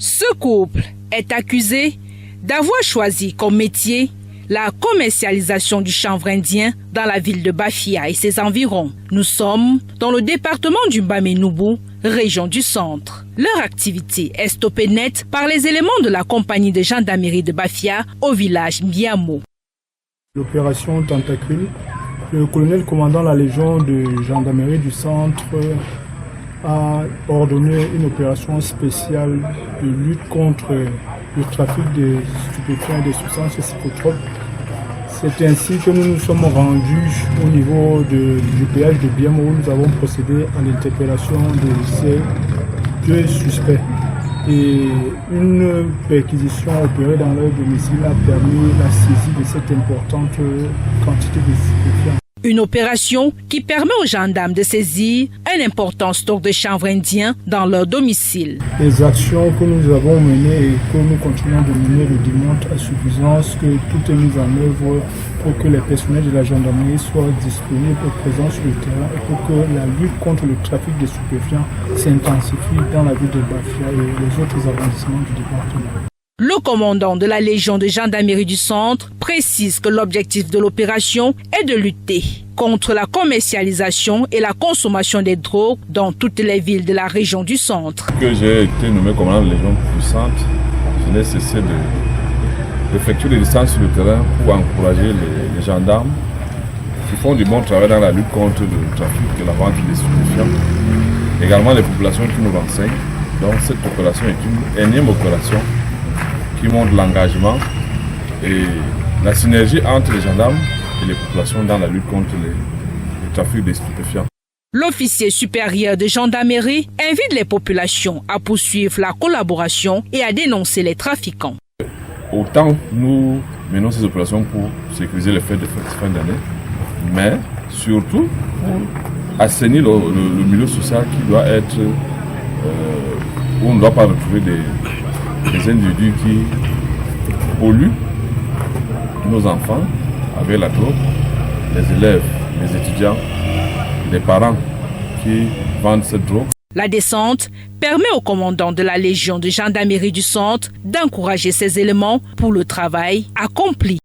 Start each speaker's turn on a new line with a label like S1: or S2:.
S1: Ce couple est accusé d'avoir choisi comme métier la commercialisation du chanvre indien dans la ville de Bafia et ses environs. Nous sommes dans le département du Bamenoubou, région du centre. Leur activité est stoppée net par les éléments de la compagnie de gendarmerie de Bafia au village Mbiamo.
S2: L'opération Tentacule, le colonel commandant la légion de gendarmerie du centre a ordonné une opération spéciale de lutte contre le trafic de stupéfiants et de substances psychotropes. C'est ainsi que nous nous sommes rendus au niveau du péage de Biamo où nous avons procédé à l'interpellation de ces deux suspects. Et une perquisition opérée dans leur domicile a permis la saisie de cette importante quantité de stupéfiants.
S1: Une opération qui permet aux gendarmes de saisir un important stock de chanvre indien dans leur domicile.
S2: Les actions que nous avons menées et que nous continuons de mener le démontrent à suffisance que tout est mis en œuvre pour que les personnels de la gendarmerie soient disponibles et présents sur le terrain et pour que la lutte contre le trafic de stupéfiants s'intensifie dans la ville de Bafia et les autres arrondissements du département.
S1: Le commandant de la Légion de gendarmerie du centre précise que l'objectif de l'opération est de lutter contre la commercialisation et la consommation des drogues dans toutes les villes de la région du centre.
S3: Que j'ai été nommé commandant de la Légion du centre, je n'ai cessé d'effectuer des distances sur le terrain pour encourager les gendarmes qui font du bon travail dans la lutte contre le trafic et la vente des stupéfiants. Également les populations qui nous renseignent. Donc cette opération est une énième opération qui montre l'engagement et la synergie entre les gendarmes et les populations dans la lutte contre le trafic des stupéfiants.
S1: L'officier supérieur de gendarmerie invite les populations à poursuivre la collaboration et à dénoncer les trafiquants.
S3: Autant nous menons ces opérations pour sécuriser les fêtes de fin d'année, mais surtout pour assainir le milieu social qui doit être où on ne doit pas retrouver des individus qui polluent nos enfants avec la drogue, les élèves, les étudiants, les parents qui vendent cette drogue.
S1: La descente permet au commandant de la Légion de gendarmerie du centre d'encourager ces éléments pour le travail accompli.